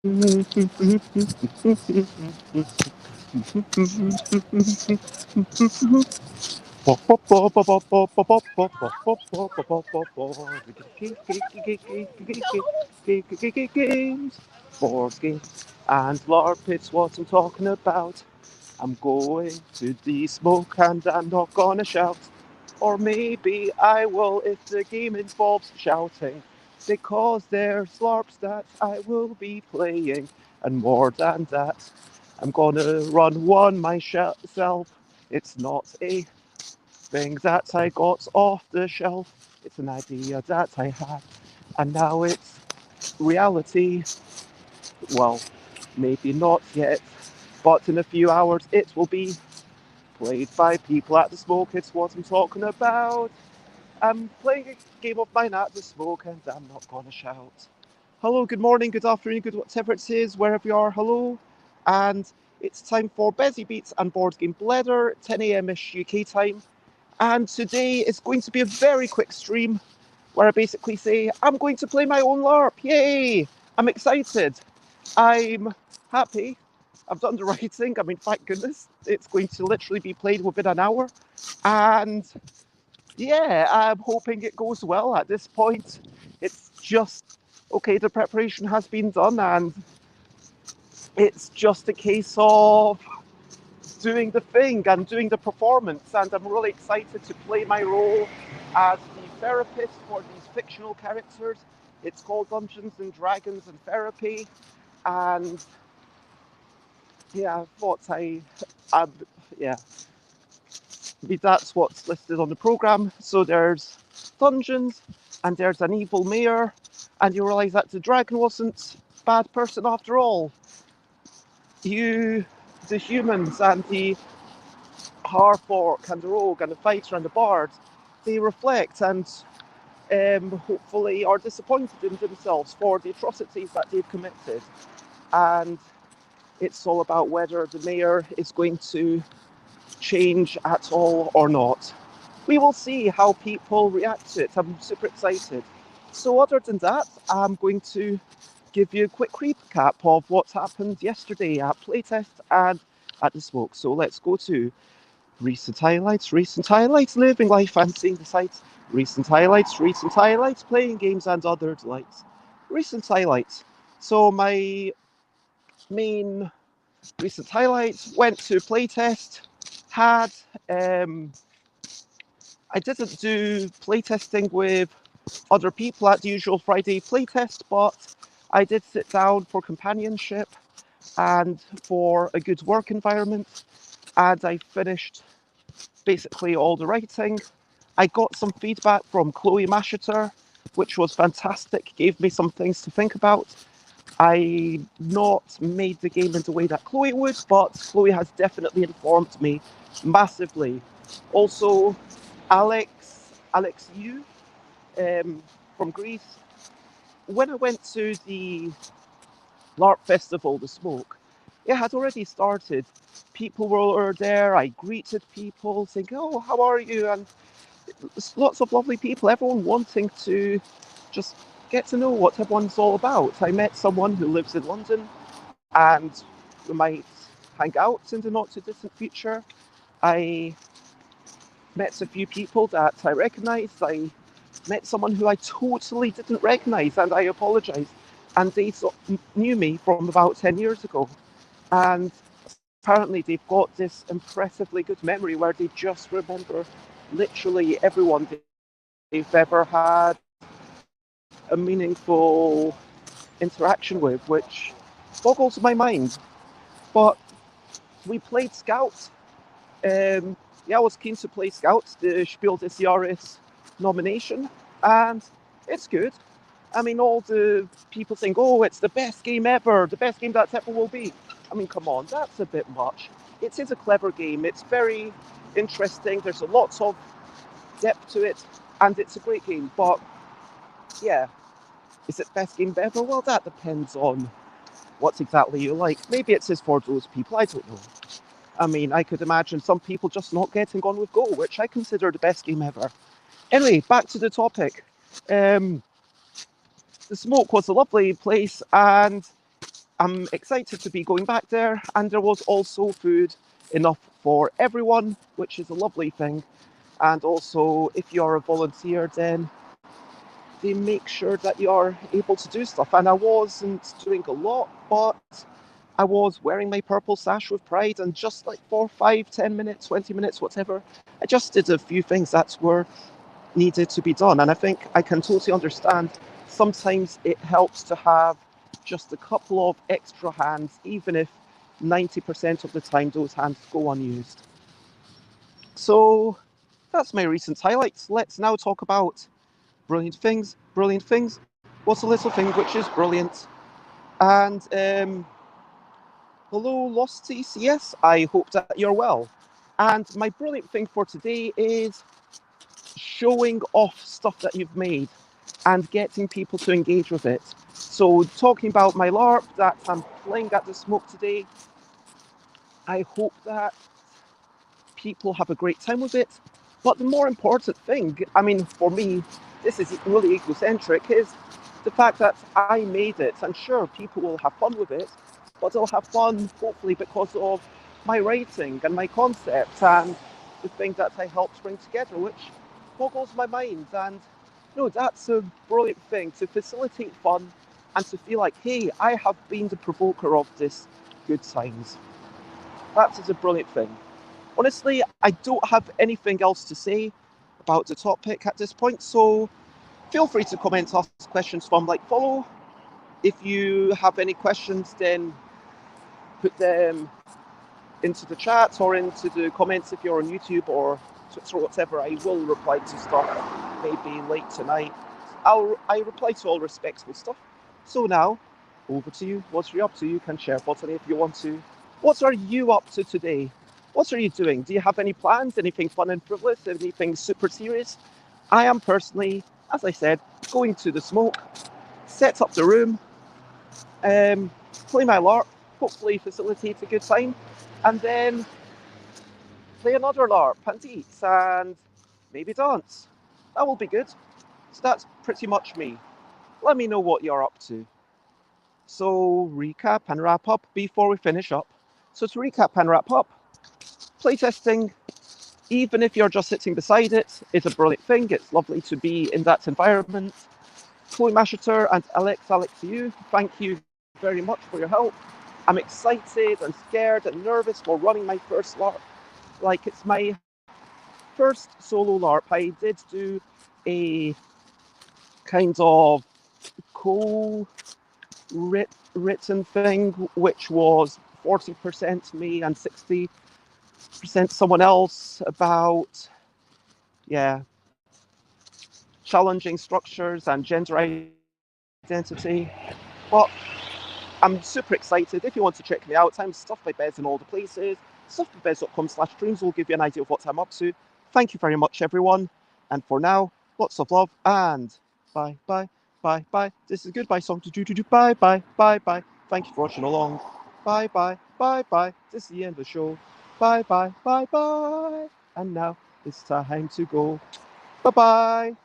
Games, board games, and LARP, it's what I'm talking about. I'm going to the smoke and I'm not gonna shout. Or maybe I will if the game involves shouting. Because there's LARPs that I will be playing. And more than that, I'm gonna run one myself. It's not a thing that I got off the shelf. It's an idea that I had. And now it's reality. Well, maybe not yet. But in a few hours it will be played by people at the smoke, it's what I'm talking about. I'm playing a game of mine at the smoke and I'm not gonna shout. Hello, good morning, good afternoon, good whatever it is, wherever you are, hello. And it's time for Busy Beats and Board Game Bladder, 10 a.m. ish UK time. And today is going to be a very quick stream where I basically say, I'm going to play my own LARP, yay! I'm excited. I'm happy. I've done the writing. I mean, thank goodness. It's going to literally be played within an hour. And yeah, I'm hoping it goes well at this point. It's just, okay, the preparation has been done and it's just a case of doing the thing and doing the performance. And I'm really excited to play my role as the therapist for these fictional characters. It's called Dungeons and Dragons and Therapy. And yeah, I thought I yeah, that's what's listed on the program. So there's dungeons, and there's an evil mayor, and you realise that the dragon wasn't a bad person after all. You, the humans, and the Harfork, and the rogue, and the fighter, and the bard, they reflect and hopefully are disappointed in themselves for the atrocities that they've committed. And it's all about whether the mayor is going to change at all or not. We will see how people react to it. I'm super excited. So, other than that, I'm going to give you a quick recap of what happened yesterday at playtest and at the smoke. So, let's go to recent highlights, living life and seeing the sights, recent highlights, playing games and other delights. Recent highlights. So, my main recent highlights went to playtest, had I didn't do playtesting with other people at the usual Friday playtest, but I did sit down for companionship and for a good work environment, and I finished basically all the writing. I got some feedback from Chloe Mashiter, which was fantastic, gave me some things to think about. I not made the game in the way that Chloe would, but Chloe has definitely informed me massively. Also, Alexiou from Greece. When I went to the LARP festival, the smoke, it had already started. People were there. I greeted people, saying, "Oh, how are you?" And lots of lovely people. Everyone wanting to just get to know what everyone's all about. I met someone who lives in London, and we might hang out in the not too distant future. I met a few people that I recognised. I met someone who I totally didn't recognise, and I apologise. And they knew me from about 10 years ago. And apparently, they've got this impressively good memory where they just remember literally everyone they've ever had a meaningful interaction with, which boggles my mind. But we played Scouts. Yeah, I was keen to play Scouts, the Spiel des Jahres nomination, and it's good. I mean, all the people saying, "Oh, it's the best game ever, the best game that ever will be." I mean, come on, that's a bit much. It is a clever game. It's very interesting. There's a lot of depth to it, and it's a great game. But yeah, is it best game ever? Well, that depends on what exactly you like. Maybe it is for those people. I don't know. I mean, I could imagine some people just not getting on with Go, which I consider the best game ever. Anyway, back to the topic. The smoke was a lovely place, and I'm excited to be going back there, and there was also food enough for everyone, which is a lovely thing. And also, if you're a volunteer, then they make sure that you're able to do stuff. And I wasn't doing a lot, but I was wearing my purple sash with pride, and just like for 5, 10 minutes, 20 minutes, whatever, I just did a few things that were needed to be done. And I think I can totally understand sometimes it helps to have just a couple of extra hands, even if 90% of the time those hands go unused. So that's my recent highlights. Let's now talk about brilliant things. Brilliant things. What's a little thing which is brilliant? And hello, Lost TCS. I hope that you're well. And my brilliant thing for today is showing off stuff that you've made and getting people to engage with it. So talking about my LARP that I'm playing at the Smoke today, I hope that people have a great time with it. But the more important thing, I mean, for me, this is really egocentric, is the fact that I made it. And sure, people will have fun with it, but they'll have fun, hopefully, because of my writing and my concept and the thing that I helped bring together, which boggles my mind. And no, that's a brilliant thing, to facilitate fun and to feel like, hey, I have been the provoker of this good times. That is a brilliant thing. Honestly, I don't have anything else to say about the topic at this point, so feel free to comment, ask questions from like follow. If you have any questions, then put them into the chat or into the comments if you're on YouTube or Twitter or whatever. I will reply to stuff maybe late tonight. I reply to all respectable stuff. So now, over to you. What are you up to? You can share button if you want to. What are you up to today? What are you doing? Do you have any plans? Anything fun and frivolous? Anything super serious? I am personally, as I said, going to the Smoke, set up the room, play my LARP, hopefully facilitate a good time, and then play another LARP and eat and maybe dance. That will be good. So that's pretty much me. Let me know what you're up to. So recap and wrap up before we finish up. So to recap and wrap up, playtesting, even if you're just sitting beside it, is a brilliant thing. It's lovely to be in that environment. Mashiter and Alexiou, thank you very much for your help. I'm excited and scared and nervous for running my first LARP. Like, it's my first solo LARP. I did do a kind of co-written thing, which was 40% me and 60% someone else, about, challenging structures and gender identity. But I'm super excited. If you want to check me out, I'm StuffByBez in all the places. StuffByBez.com/streams will give you an idea of what I'm up to. Thank you very much, everyone. And for now, lots of love and bye, bye, bye, bye. This is a goodbye song to do. Bye, bye, bye, bye. Thank you for watching along. Bye, bye, bye, bye. This is the end of the show. Bye, bye, bye, bye. And now it's time to go. Bye-bye.